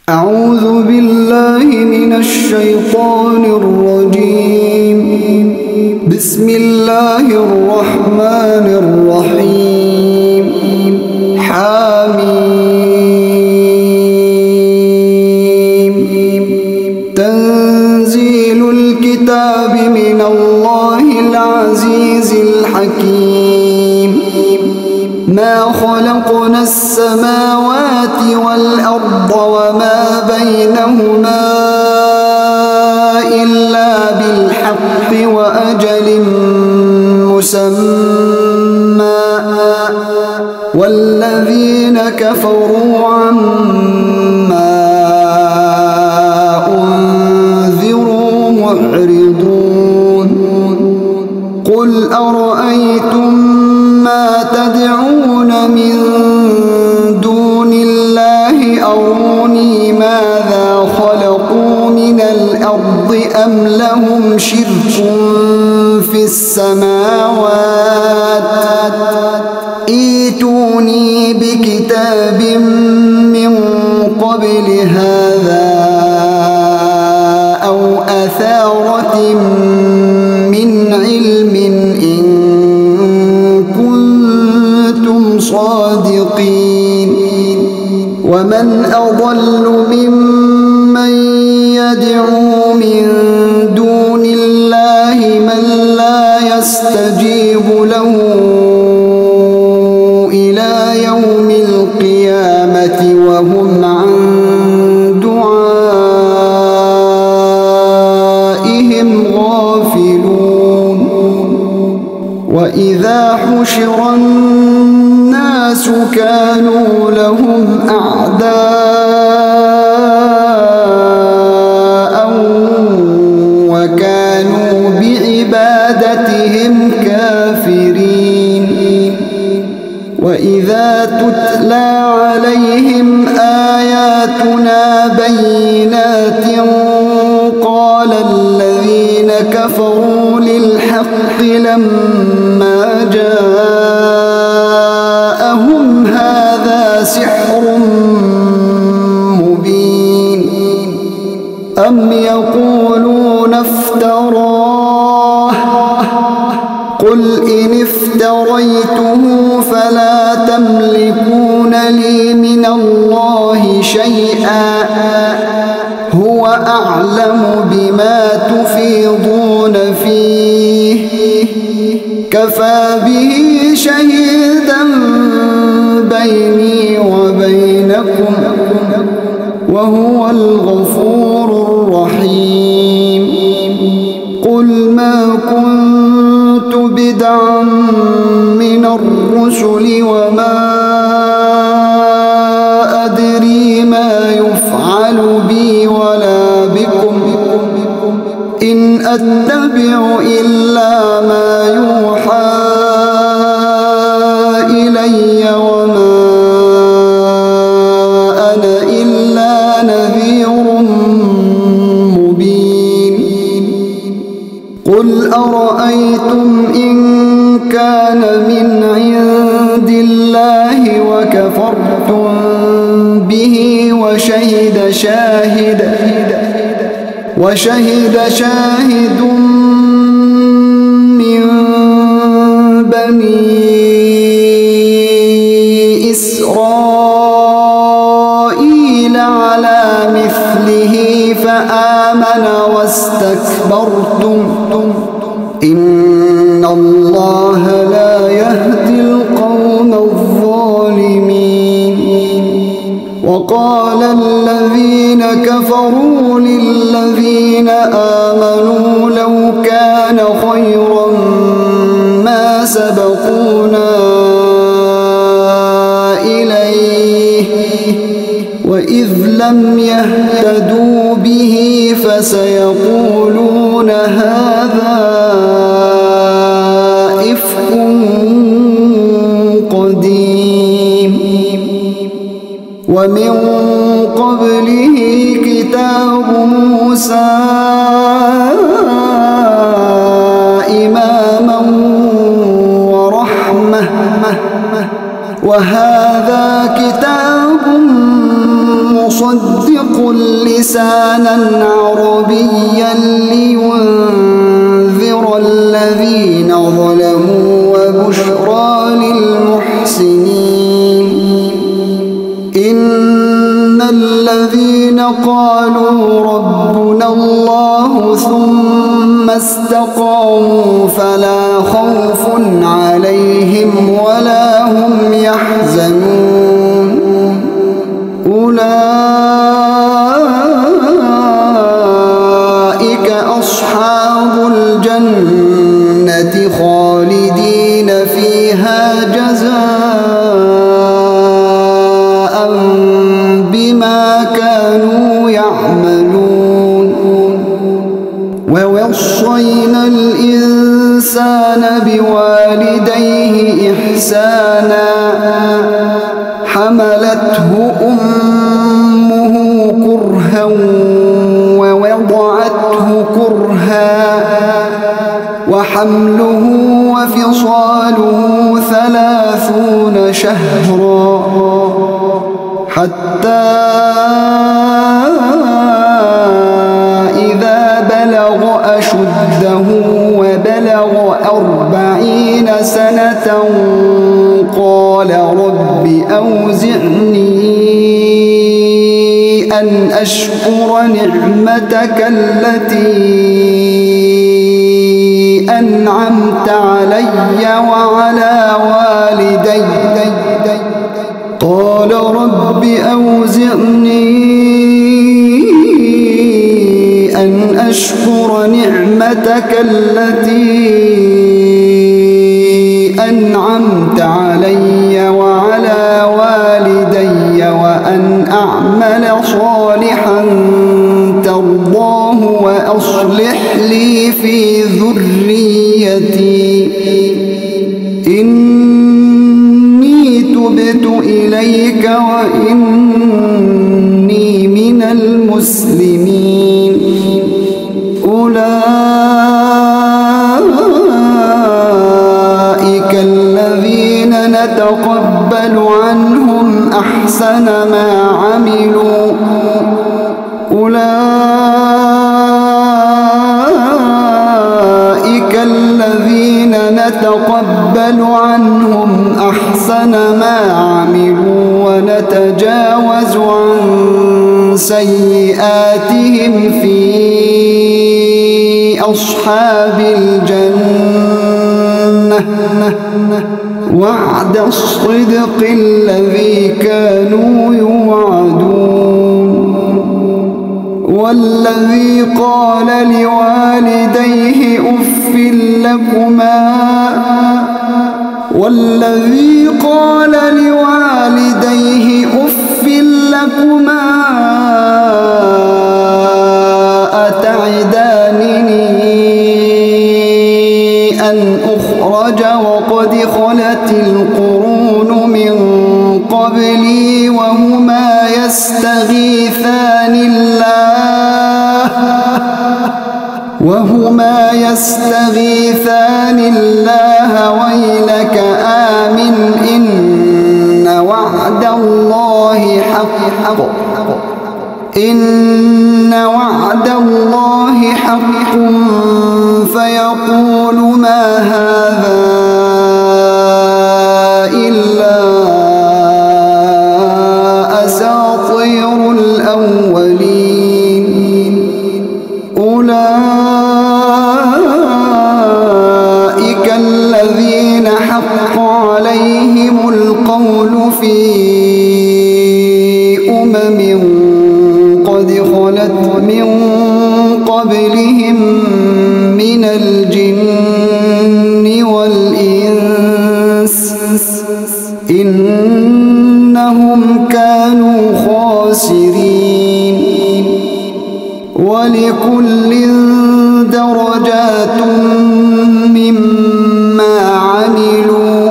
أعوذ بالله من الشيطان الرجيم. بسم الله الرحمن الرحيم. حميم. تنزيل الكتاب من الله العزيز الحكيم. ما خلقنا السماوات والأرض وما بينهما إلا بالحق وأجل مسمى والذين كفروا عما أنذروا معرضون. قل أرأيتم ما تدعون من دون الله أروني ماذا خلقوا من الأرض أم لهم شرك في السماوات ائتوني بكتاب من قبل هذا أو أثارة من علم إن كنتم صادقين. ومن أضل ممن يدعو من دون الله من لا يستجيب له إلى يوم القيامة وهم عن دعائهم غافلون. وإذا حشر الناس كانوا لهم أعداء وكانوا بعبادتهم كافرين. وإذا تتلى عليهم آياتنا بينات قال الذين كفروا للحق لما جاءهم هذا سحر مبين أم يقولون افتراه قل إن افتريته فلا تملكون لي من الله شيئا هو أعلم بما تفيضون فيه كفى به شهيدا بيني وبينكم وهو الغفور الرحيم. قل ما كنت بدعا من الرسل وما أدري ما يفعل بي ولا بكم إن أتبع إلا ما يوحى إلي وما أنا إلا نذير مبين. قل أرأيتم إن كان من عند الله وكفرتم به وشهد شاهد من بني إسرائيل على مثله فآمن واستكبرتم إن الله لا يهدي القوم الظالمين. وقال الذين كفروا للذين آمنوا لو كان خيرا ما سبقونا إليه وإذ لم يهتدوا به فسيقولون هذا إفك قديم. ومن قبله كتاب موسى إماما ورحمة وهذا كتاب مصدق لسانا عربيا لينذر الذين ظلموا وبشرى للمحسنين إن الذين قالوا ربنا الله ثم استقاموا فلا خوف عليهم ولا هم يحزنون أولئك أصحاب الجنة خالدين فيها جزاء بما كانوا يعملون ووصينا الإنسان بوالديه إحسانا حملته أمه كرها ووضعته كرها وحمله وفصاله 30 شهرا حتى إذا بلغ أشده وبلغ 40 سنة قال رب أوزعني أن أشكر نعمتك التي أنعمت علي وعلى والدي قال رب أوزعني أن أشكر نعمتك التي أنعمت علي وعلى والدي وأن أعمل صالحا ترضاه وأصلح لي في ذريتي إني تبت إليك وإني من المسلمين أولئك الذين نتقبل عنهم أحسن ما عملوا أولئك الذين نتقبل عنهم أحسن ما عملوا ونتجاوز عن سيئاتهم في أصحاب الجنة وعد الصدق الذي كانوا يوعدون والذي قال لوالديه أف لكما أتعدانني أن أخرج وقد خلت القرون من قبلي وهما يستغيثان الله ويلك آمن إن وعد الله حق فيقول ما هذا إلا أساطير الأولين أولئك الذين حق عليهم القول في أمم قد خلت من قبلهم من الجن والإنس إنهم كانوا خاسرين ولكل درجات مما عملوا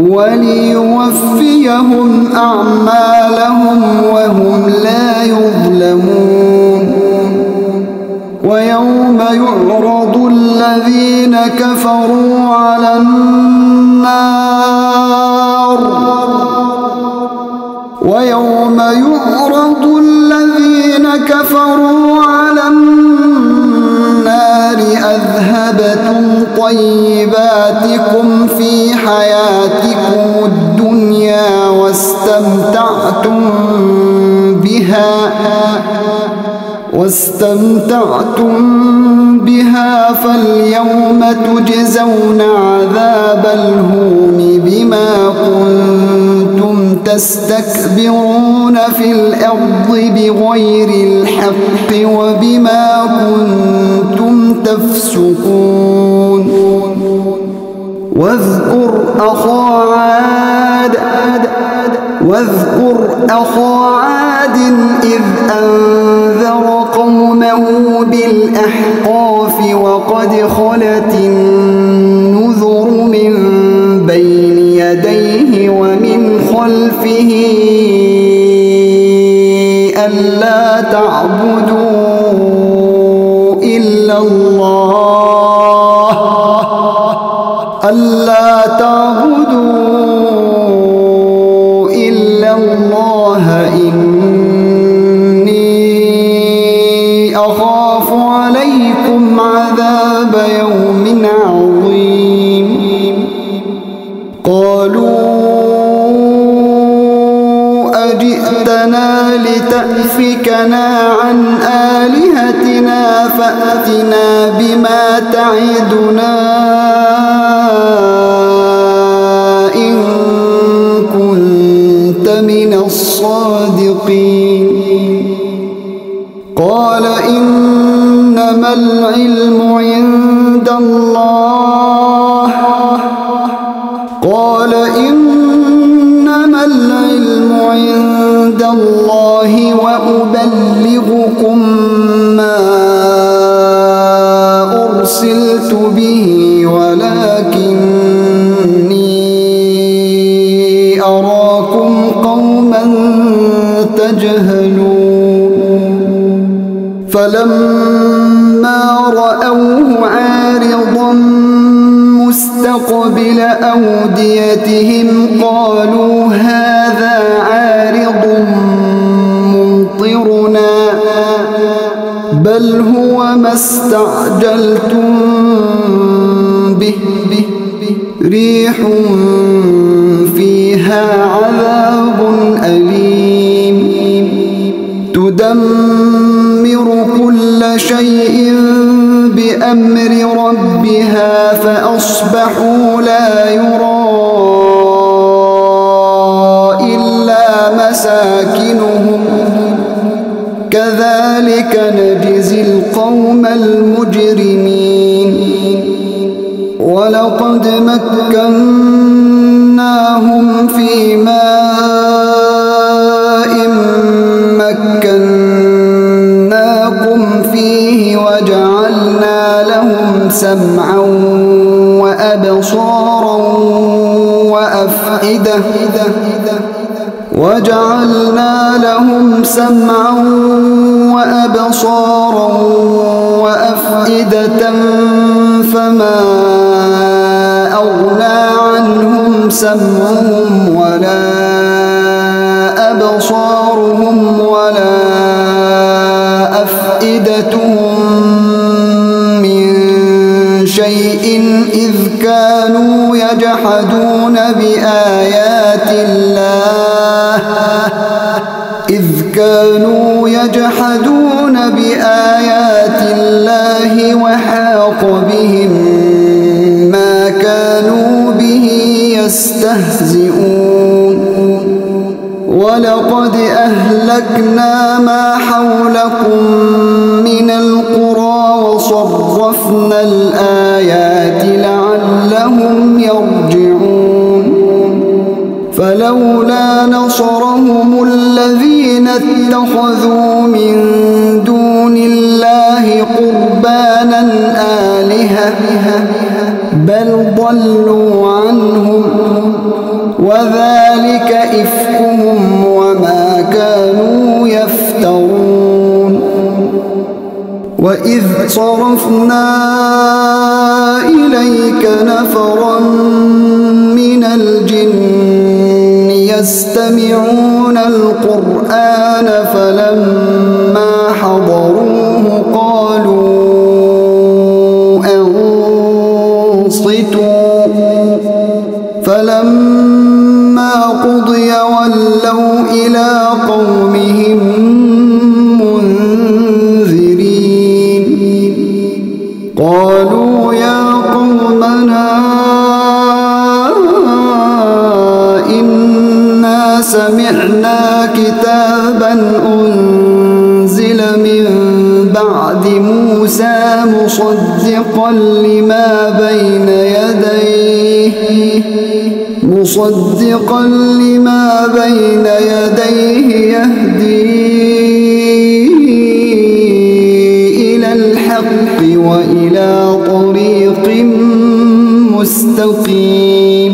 وليوفيهم أعمالهم وهم لا يظلمون ويوم يعرض الذين كفروا على النار ويوم يعرض الذين كفروا على النار أذهبتم طيباتكم في حياتكم الدنيا واستمتعتم بها فاليوم تجزون عذاب الهون بما كنتم تستكبرون في الأرض بغير الحق وبما كنتم تفسقون واذكر أخا عاد إذ أنذر قومه بالأحقاف وقد خلت النذر من بين يديه ومن خلفه ألا تعبدوا إلا الله إني أخاف عليكم عذاب يوم عظيم قالوا أجئتنا لتأفكنا عن آلهتنا فأتنا بما تعدنا إن كنت من الصادقين قال إنما العلم عند الله وأبلغكم ما أرسلت به ولكني أراكم قوما تجهلون فلما رأوه عارضا مستقبل أوديتهم قالوا هذا عارض ممطرنا بل هو ما استعجلتم به ريح فيها عذاب أليم تدمر كل شيء بأمر ربها فأصبحوا لا يرى إلا مساكنهم كذلك نجزي القوم المجرمين ولقد مكناهم في ماء مكناكم فيه وجعلنا لهم سمعا وأبصارا وأفئدة فما أغنى عنهم سمعهم ولا أبصارهم ولا أفئدتهم من شيء إذ كانوا يجحدون بآيات الله وحاق بهم ما كانوا به يستهزئون ولقد أهلكنا ما حولكم من القرى وصرفنا الآيات لعلهم يرجعون فلولا نصرهم الذين اتخذوا من دون الله قربانا آلهة بل ضلوا عنهم وذلك إفكهم وما كانوا يفترون وإذ صرفنا إليك نفرا من الجن يستمعون القرآن فلما حضروا قومهم منذرين قالوا يا قومنا إنا سمعنا كتابا أنزل من بعد موسى مصدقا لما بين يديه يهدي إلى الحق وإلى طريق مستقيم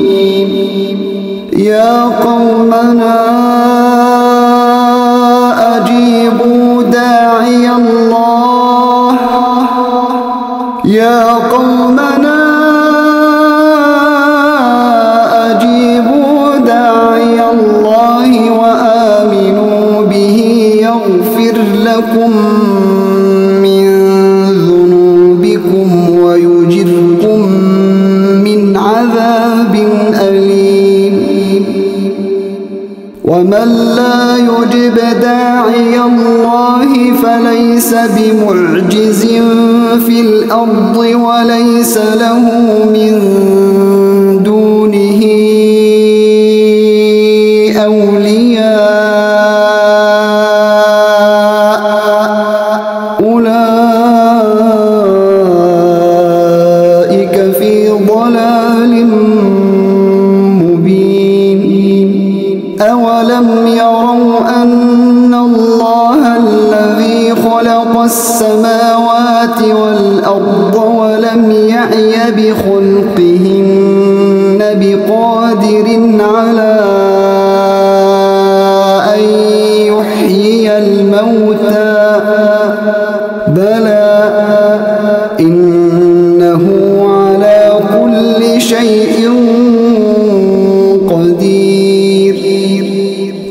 يا قومنا أجيبوا داعي الله يا قومنا أجيبوا داعي الله وآمنوا به يغفر لكم من ذنوبكم ويجركم من عذاب أليم ومن لا يجب داعي الله فليس بمعجز في الأرض وليس له من دونه أولياء أولئك في ضلال مبين أولم يروا أن الله الذي خلق السماوات والأرض ولم يعي بخلقهن بقادر على أن يحيي الموتى بلى إنه على كل شيء قدير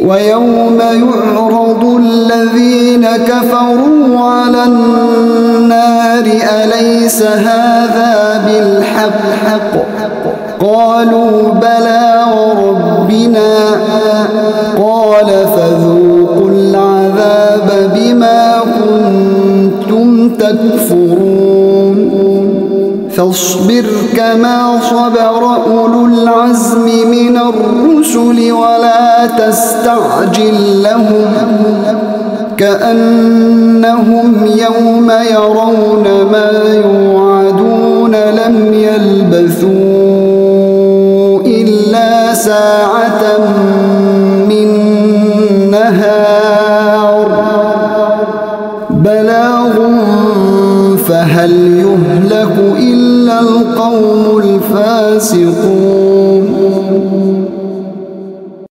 ويوم يعرض الذين كفروا على النار أليس هذا بالحق قالوا بلى وربنا قال فذوقوا العذاب بما كنتم تكفرون فاصبر كما صبر أولو العزم من الرسل ولا تستعجل لهم كأنهم يوم يرون ما يوعدون لم يلبثوا إلا ساعة من نهار بلاغ فهل يهلك إلا القوم الفاسقون